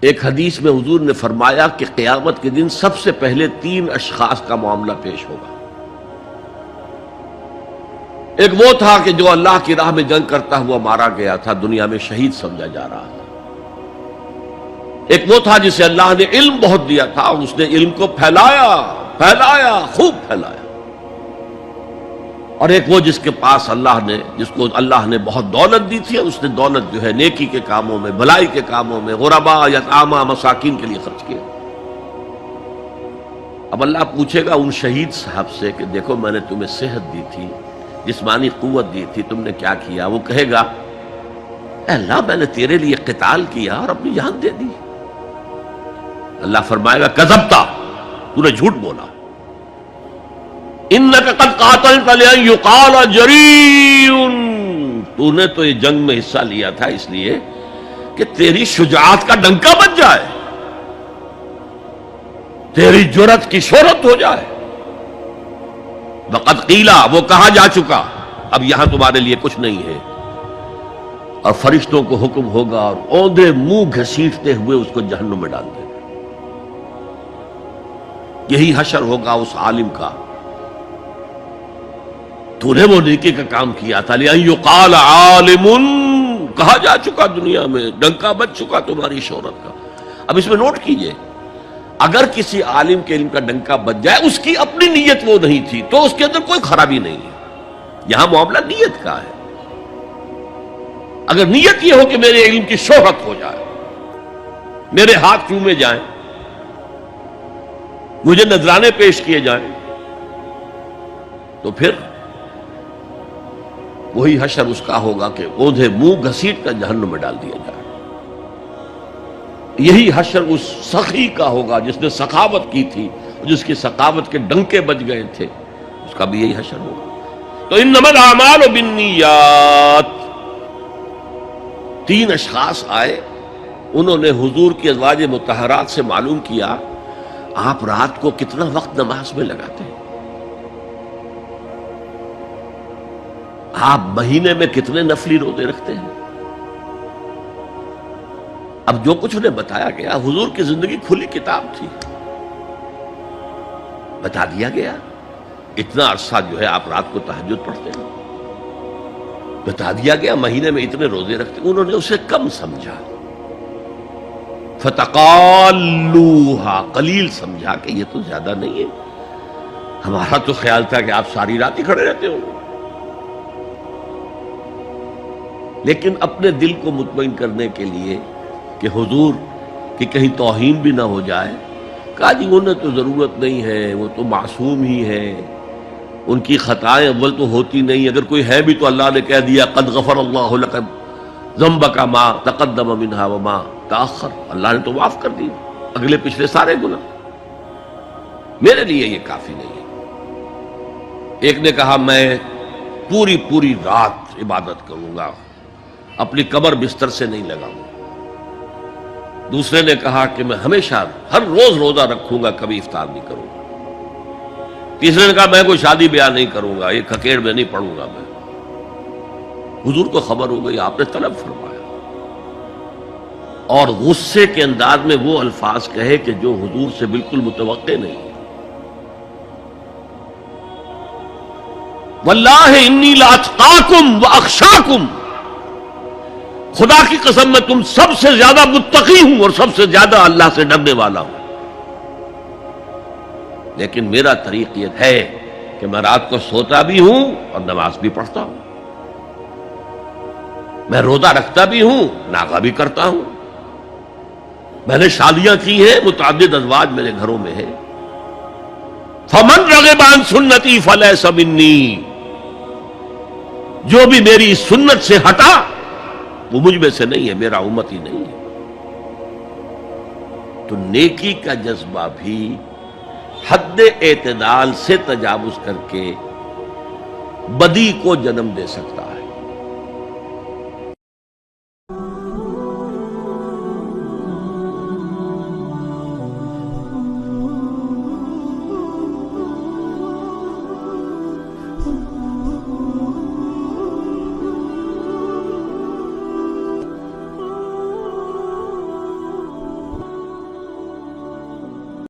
ایک حدیث میں حضور نے فرمایا کہ قیامت کے دن سب سے پہلے 3 اشخاص کا معاملہ پیش ہوگا۔ ایک وہ تھا کہ جو اللہ کی راہ میں جنگ کرتا ہوا مارا گیا تھا، دنیا میں شہید سمجھا جا رہا تھا۔ ایک وہ تھا جسے اللہ نے علم بہت دیا تھا اور اس نے علم کو پھیلایا، خوب پھیلایا۔ اور ایک وہ جس کے پاس جس کو اللہ نے بہت دولت دی تھی اور اس نے دولت جو ہے نیکی کے کاموں میں، بھلائی کے کاموں میں، غرباء، یتامیٰ، مساکین کے لیے خرچ کیا۔ اب اللہ پوچھے گا ان شہید صاحب سے کہ دیکھو میں نے تمہیں صحت دی تھی، جسمانی قوت دی تھی، تم نے کیا کیا؟ وہ کہے گا اے اللہ میں نے تیرے لیے قتال کیا اور اپنی جان دے دی۔ اللہ فرمائے گا کذبتا، تو نے جھوٹ بولا، انک قد قاتلت لأن یقال جریء، تو نے تو یہ جنگ میں حصہ لیا تھا اس لیے کہ تیری شجاعت کا ڈنکا بج جائے، تیری جرأت کی شہرت ہو جائے۔ وقد قیلا، وہ کہا جا چکا، اب یہاں تمہارے لیے کچھ نہیں ہے۔ اور فرشتوں کو حکم ہوگا اور اوندے منہ گھسیٹتے ہوئے اس کو جہنم میں ڈال دیں۔ یہی حشر ہوگا اس عالم کا، تو نے وہ نیکی کا کام کیا تھا، لأن یقال عالم، کہا جا چکا دنیا میں، ڈنکا بج چکا تمہاری شہرت کا۔ اب اس میں نوٹ کیجئے، اگر کسی عالم کے علم کا ڈنکا بج جائے، اس کی اپنی نیت وہ نہیں تھی تو اس کے اندر کوئی خرابی نہیں ہے۔ یہاں معاملہ نیت کا ہے۔ اگر نیت یہ ہو کہ میرے علم کی شہرت ہو جائے، میرے ہاتھ چومے جائیں، مجھے نذرانے پیش کیے جائیں، تو پھر وہی حشر اس کا ہوگا کہ اوندھے منہ گھسیٹ کر جہنم میں ڈال دیا جائے۔ یہی حشر اس سخی کا ہوگا جس نے سخاوت کی تھی، جس کی سخاوت کے ڈنکے بج گئے تھے، اس کا بھی یہی حشر ہوگا۔ تو انما الاعمال بالنیات۔ 3 اشخاص آئے، انہوں نے حضور کی ازواج مطہرات سے معلوم کیا آپ رات کو کتنا وقت نماز میں لگاتے ہیں، آپ مہینے میں کتنے نفلی روزے رکھتے ہیں۔ اب جو کچھ انہیں بتایا گیا، حضور کی زندگی کھلی کتاب تھی، بتا دیا گیا اتنا عرصہ جو ہے آپ رات کو تہجد پڑھتے ہیں، بتا دیا گیا مہینے میں اتنے روزے رکھتے ہیں۔ انہوں نے اسے کم سمجھا، فتقالوہا، قلیل سمجھا کہ یہ تو زیادہ نہیں ہے، ہمارا تو خیال تھا کہ آپ ساری رات ہی کھڑے رہتے ہو۔ لیکن اپنے دل کو مطمئن کرنے کے لیے کہ حضور کی کہیں توہین بھی نہ ہو جائے، کہا جی انہیں تو ضرورت نہیں ہے، وہ تو معصوم ہی ہے، ان کی خطائیں اول تو ہوتی نہیں، اگر کوئی ہے بھی تو اللہ نے کہہ دیا قد غفر اللہ لک ذنبک ما تقدم منہا وما تاخر، اللہ نے تو معاف کر دی اگلے پچھلے سارے گناہ، میرے لیے یہ کافی نہیں ہے۔ ایک نے کہا میں پوری رات عبادت کروں گا، اپنی کمر بستر سے نہیں لگاؤں گا۔ دوسرے نے کہا کہ میں ہمیشہ ہر روز روزہ رکھوں گا، کبھی افطار نہیں کروں گا۔ تیسرے نے کہا میں کوئی شادی بیاہ نہیں کروں گا، یہ کھکیڑ میں نہیں پڑھوں گا میں۔ حضور کو خبر ہو گئی، آپ نے طلب فرمایا اور غصے کے انداز میں وہ الفاظ کہے کہ جو حضور سے بالکل متوقع نہیں۔ واللہ انی لاتقاکم واخشاکم، خدا کی قسم میں تم سب سے زیادہ متقی ہوں اور سب سے زیادہ اللہ سے ڈرنے والا ہوں، لیکن میرا طریق یہ ہے کہ میں رات کو سوتا بھی ہوں اور نماز بھی پڑھتا ہوں، میں روزہ رکھتا بھی ہوں، ناغہ بھی کرتا ہوں، میں نے شادیاں کی ہیں، متعدد ازواج میرے گھروں میں ہیں۔ فمن رغب عن سنتی فلیس منی، جو بھی میری سنت سے ہٹا وہ مجھ میں سے نہیں ہے، میرا امت ہی نہیں ہے۔ تو نیکی کا جذبہ بھی حد اعتدال سے تجاوز کر کے بدی کو جنم دے سکتا